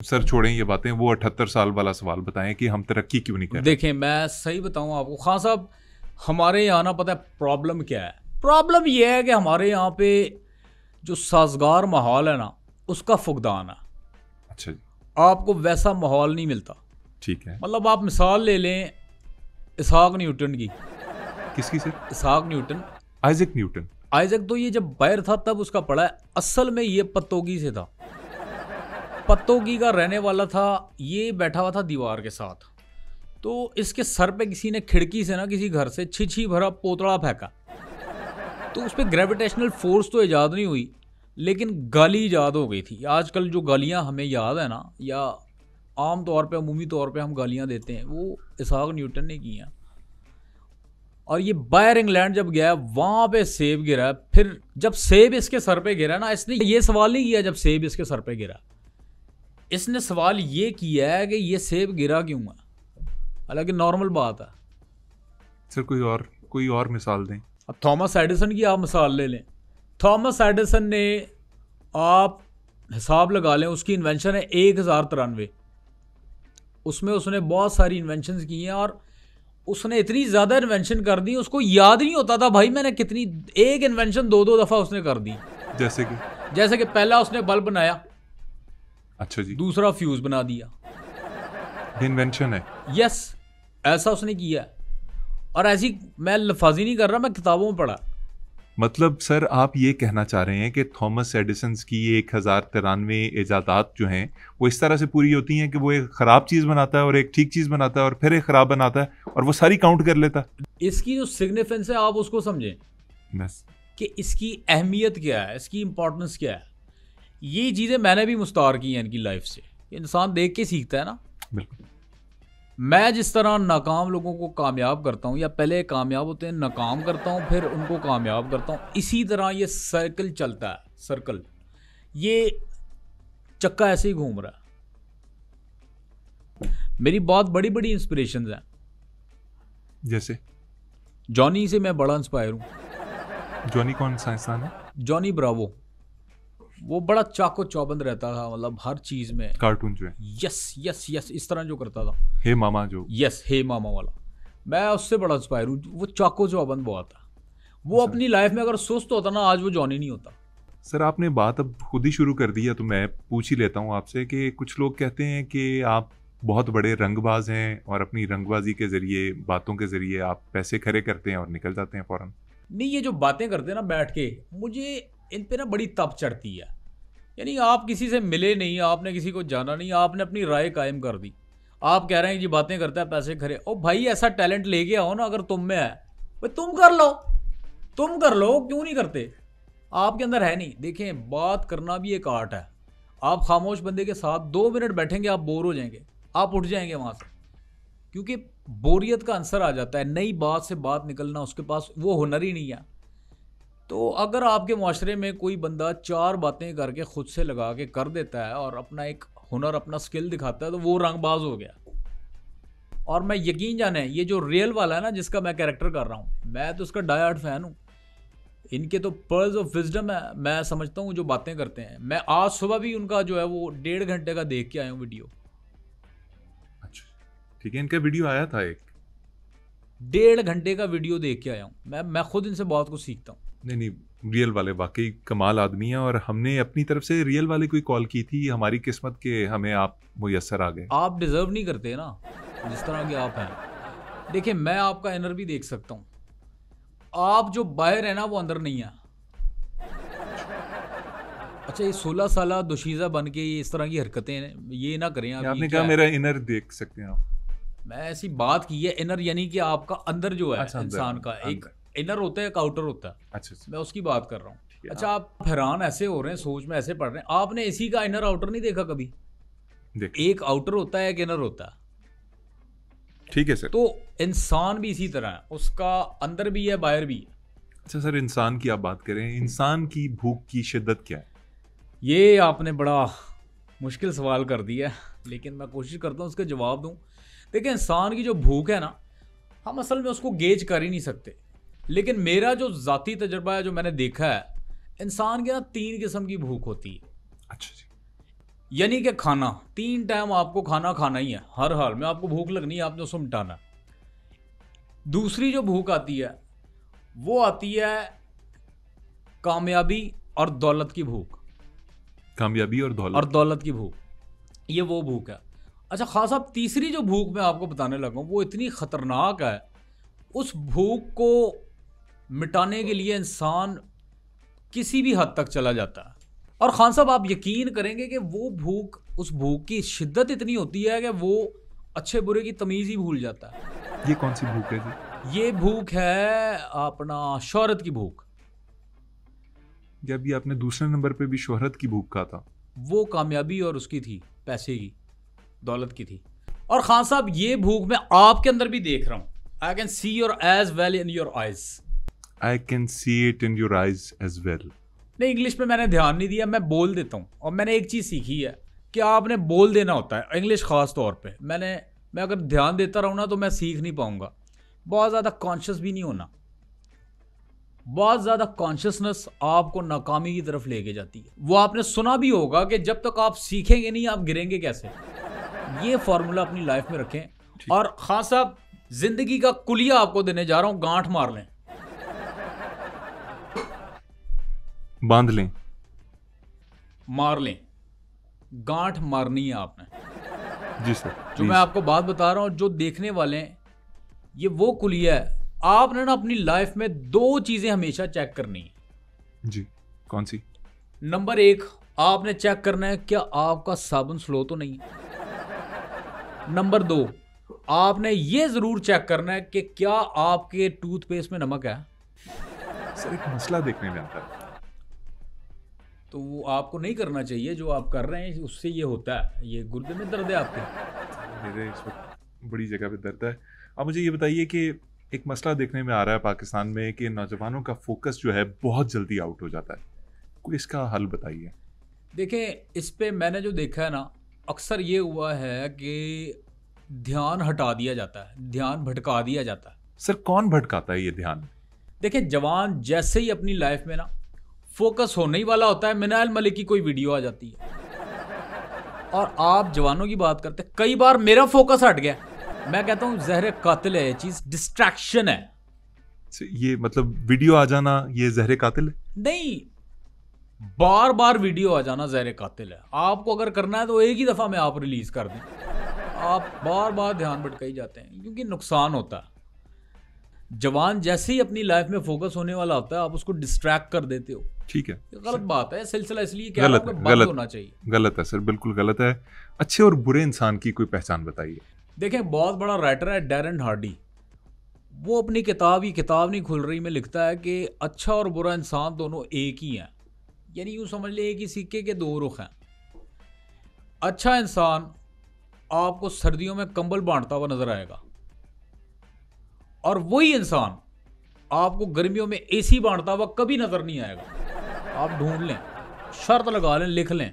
Sir छोड़ें ये बातें, वो 78 साल वाला सवाल बताएं कि हम तरक्की क्यों नहीं कर रहे। देखें, मैं सही बताऊं आपको खान साहब, हमारे यहाँ ना पता है प्रॉब्लम क्या है। प्रॉब्लम यह है कि हमारे यहाँ पे जो साजगार माहौल है ना, उसका फुकदान है। अच्छा जी, आपको वैसा माहौल नहीं मिलता। ठीक है। मतलब आप मिसाल ले लें इसहाक न्यूटन की। किसकी सर? इसहाक न्यूटन, आइजैक न्यूटन। आइजक तो ये जब बाहर था तब उसका पढ़ा है, असल में ये पत्तोगी से था, पत्तोगी का रहने वाला था। ये बैठा हुआ था दीवार के साथ, तो इसके सर पे किसी ने खिड़की से ना किसी घर से छिछी भरा पोतड़ा फेंका, तो उस पर ग्रेविटेशनल फोर्स तो ईजाद नहीं हुई, लेकिन गाली ईजाद हो गई थी। आजकल जो गालियाँ हमें याद है ना, या आम तौर पे अमूमी तौर पे हम गालियाँ देते हैं, वो इसहाक न्यूटन ने की हैं। और ये बाहर इंग्लैंड जब गया वहाँ पे सेब गिरा। फिर जब सेब इसके सर पे गिरा ना, इसने ये सवाल नहीं किया जब सेब इसके सर पे गिरा, इसने सवाल ये किया है कि ये सेब गिरा क्यों है। हालांकि नॉर्मल बात है। सर कोई और मिसाल दें। अब थॉमस एडिसन की आप मिसाल ले लें। थॉमस एडिसन ने, आप हिसाब लगा लें, उसकी इन्वेंशन है 1093। उसमें उसने बहुत सारी इन्वेंशंस की हैं और उसने इतनी ज़्यादा इन्वेंशन कर दी उसको याद नहीं होता था भाई मैंने कितनी, एक इन्वेंशन दो दफ़ा उसने कर दी। जैसे कि पहला उसने बल्ब बनाया, अच्छा जी, दूसरा फ्यूज बना दिया। इन्वेंशन है। यस, ऐसा उसने किया। और ऐसी मैं लफाजी नहीं कर रहा, मैं किताबों में पढ़ा। मतलब सर आप ये कहना चाह रहे हैं कि थॉमस एडिसन की 1093 इजादात जो हैं वो इस तरह से पूरी होती हैं कि वो एक ख़राब चीज़ बनाता है और एक ठीक चीज़ बनाता है और फिर एक ख़राब बनाता है और वो सारी काउंट कर लेता है। इसकी जो सिग्निफिकेंस है आप उसको समझें बस कि इसकी अहमियत क्या है, इसकी इंपॉर्टेंस क्या है। ये चीज़ें मैंने भी मुस्तार की हैं इनकी लाइफ से। इंसान देख के सीखता है ना। बिल्कुल। मैं जिस तरह नाकाम लोगों को कामयाब करता हूँ, या पहले कामयाब होते हैं नाकाम करता हूँ फिर उनको कामयाब करता हूँ, इसी तरह ये सर्कल चलता है। सर्कल, ये चक्का ऐसे ही घूम रहा है। मेरी बहुत बड़ी बड़ी इंस्पिरेशंस हैं। जैसे जॉनी से मैं बड़ा इंस्पायर हूँ। जॉनी कौन सा इंसान है? जॉनी ब्रावो, वो बड़ा चाको चौबंद रहता था, मतलब हर चीज में। कार्टून जो है, यस यस यस, इस तरह जो करता था, हे मामा जो। यस, हे मामा वाला, मैं उससे बड़ा इंस्पायर हूँ। वो चाको चौबंद बहुत था। वो अपनी लाइफ में अगर सुस्त होता ना, आज वो जॉनी नहीं होता। सर आपने बात अब खुद ही शुरू कर दी है तो मैं पूछ ही लेता हूँ आपसे कि कुछ लोग कहते हैं कि आप बहुत बड़े रंगबाज हैं और अपनी रंगबाजी के जरिए, बातों के जरिए आप पैसे खड़े करते हैं और निकल जाते हैं फौरन। नहीं, ये जो बातें करते हैं ना बैठ के, मुझे इन पे ना बड़ी तप चढ़ती है। यानी आप किसी से मिले नहीं, आपने किसी को जाना नहीं, आपने अपनी राय कायम कर दी। आप कह रहे हैं जी बातें करता है पैसे खरे। ओ भाई, ऐसा टैलेंट लेके आओ ना, अगर तुम में है भाई तुम कर लो, तुम कर लो, क्यों नहीं करते? आपके अंदर है नहीं। देखें, बात करना भी एक आर्ट है। आप खामोश बंदे के साथ 2 मिनट बैठेंगे, आप बोर हो जाएंगे, आप उठ जाएंगे वहां से, क्योंकि बोरियत का आंसर आ जाता है। नई बात से बात निकलना, उसके पास वो हुनर ही नहीं है। तो अगर आपके माशरे में कोई बंदा 4 बातें करके खुद से लगा के कर देता है और अपना एक हुनर, अपना स्किल दिखाता है, तो वो रंगबाज हो गया। और मैं यकीन जाने, ये जो रियल वाला है ना, जिसका मैं कैरेक्टर कर रहा हूँ, मैं तो उसका डाई हार्ड फैन हूँ। इनके तो पर्ल्स ऑफ विजडम है, मैं समझता हूँ जो बातें करते हैं। मैं आज सुबह भी उनका जो है वो 1.5 घंटे का देख के आया हूँ वीडियो। अच्छा ठीक है, इनका वीडियो आया था एक 1.5 घंटे का वीडियो देख के आया हूँ। मैं खुद इनसे बहुत कुछ सीखता हूँ। नहीं, रियल वाले वाकई कमाल आदमी है और हमने अपनी तरफ से रियल वाले को कॉल की थी। हमारी किस्मत के हमें आप मुयस्सर आ गए। आप डिजर्व नहीं करते ना जिस तरह के आप हैं। देखिए, मैं आपका इनर भी देख सकता हूँ। आप जो बाहर है ना, वो अंदर नहीं है। अच्छा, ये 16 साल दोशीज़ा बन के ये इस तरह की हरकतें ये ना करें आप। आपने कहा मेरा इनर देख सकते हैं आप। मैं ऐसी बात की है, इनर यानी कि आपका अंदर जो है। अच्छा, इंसान का एक इनर होता है, एक आउटर होता है। अच्छा, मैं उसकी बात कर रहा हूँ। अच्छा, आप हैरान ऐसे हो रहे हैं, सोच में ऐसे पड़ रहे हैं, आपने इसी का इनर आउटर नहीं देखा कभी? एक आउटर होता है, एक इनर होता है। ठीक है सर। तो इंसान भी इसी तरह है, उसका अंदर भी है, बाहर भी है। अच्छा सर, इंसान की आप बात करें, इंसान की भूख की शिद्दत क्या है? ये आपने बड़ा मुश्किल सवाल कर दिया है, लेकिन मैं कोशिश करता हूँ उसका जवाब दूँ। देखिए, इंसान की जो भूख है ना, हम असल में उसको गेज कर ही नहीं सकते। लेकिन मेरा जो ज़ाती तजर्बा है, जो मैंने देखा है, इंसान के ना 3 किस्म की भूख होती है। अच्छा जी। यानी कि खाना, 3 टाइम आपको खाना खाना ही है, हर हाल में आपको भूख लगनी है, आपने उसको मिटाना। दूसरी जो भूख आती है वो आती है कामयाबी और दौलत की भूख। कामयाबी और दौलत की भूख, ये वो भूख है। अच्छा खास साहब, तीसरी जो भूख मैं आपको बताने लगा हूँ वो इतनी ख़तरनाक है, उस भूख को मिटाने के लिए इंसान किसी भी हद तक चला जाता है। और खान साहब आप यकीन करेंगे कि वो भूख, उस भूख की शिद्दत इतनी होती है कि वो अच्छे बुरे की तमीज़ ही भूल जाता है। ये कौन सी भूख है जी? ये भूख है अपना शोहरत की भूख। जब ये आपने दूसरे नंबर पे भी शोहरत की भूख कहा था, वो कामयाबी और उसकी थी, पैसे की, दौलत की थी। और खान साहब ये भूख मैं आपके अंदर भी देख रहा हूँ। I can see your as well in your eyes. I can see it in your eyes as well. नहीं, इंग्लिश पे मैंने ध्यान नहीं दिया, मैं बोल देता हूँ। और मैंने एक चीज़ सीखी है कि आपने बोल देना होता है, इंग्लिश खास तौर पे। मैं अगर ध्यान देता रहूँ ना तो मैं सीख नहीं पाऊंगा। बहुत ज़्यादा कॉन्शियस भी नहीं होना। बहुत ज़्यादा कॉन्शियसनेस आपको नाकामी की तरफ लेके जाती है। वो आपने सुना भी होगा कि जब तक आप सीखेंगे नहीं आप गिरेंगे कैसे। ये फॉर्मूला अपनी लाइफ में रखें। और खान साहब जिंदगी का कुलिया आपको देने जा रहा हूं, गांठ मार लें, बांध लें, मार लें। गांठ मारनी है आपने। जी सर। जो मैं आपको बात बता रहा हूं, जो देखने वाले हैं, ये वो कुलिया है। आपने ना अपनी लाइफ में 2 चीजें हमेशा चेक करनी है। जी, कौन सी? नंबर 1, आपने चेक करना है क्या आपका साबुन स्लो तो नहीं। नंबर 2, आपने ये जरूर चेक करना है कि क्या आपके टूथपेस्ट में नमक है। सर एक मसला देखने में आता है, तो वो आपको नहीं करना चाहिए। जो आप कर रहे हैं उससे ये होता है। ये गुर्दे में दर्द है आपके। मेरे इस वक्त बड़ी जगह पे दर्द है। अब मुझे ये बताइए कि एक मसला देखने में आ रहा है पाकिस्तान में कि नौजवानों का फोकस जो है बहुत जल्दी आउट हो जाता है। कोई इसका हल बताइए। देखें, इस पे मैंने जो देखा है ना, अक्सर ये हुआ है कि ध्यान हटा दिया जाता है, ध्यान भटका दिया जाता है। सर कौन भटकाता है ये ध्यान? देखें, जवान जैसे ही अपनी लाइफ में ना फोकस होने ही वाला होता है, मिनाल मलिक की कोई वीडियो आ जाती है और आप जवानों की बात करते। कई बार मेरा फोकस हट गया, मैं कहता हूं जहर कातिल है, ये चीज डिस्ट्रैक्शन है। ये मतलब वीडियो आ जाना ये जहर कातिल है? नहीं, बार बार वीडियो आ जाना जहर कातिल है। आपको अगर करना है तो एक ही दफा में आप रिलीज कर दें। आप बार बार ध्यान भटकाई जाते हैं क्योंकि नुकसान होता है। जवान जैसे ही अपनी लाइफ में फोकस होने वाला होता है आप उसको डिस्ट्रैक्ट कर देते हो। ठीक है, गलत बात है। सिलसिला इसलिए कह रहा हूं कि बंद होना चाहिए। गलत है सर, बिल्कुल गलत है। अच्छे और बुरे इंसान की कोई पहचान बताइए। देखें, बहुत बड़ा राइटर है डैरन हार्डी। वो अपनी किताब नहीं खुल रही में लिखता है कि अच्छा और बुरा इंसान दोनों एक ही हैं। यानी यूं समझ ले, एक ही सिक्के के 2 रुख हैं। अच्छा इंसान आपको सर्दियों में कंबल बांटता हुआ नजर आएगा और वही इंसान आपको गर्मियों में एसी बांटता हुआ कभी नजर नहीं आएगा। आप ढूंढ लें, शर्त लगा लें, लिख लें।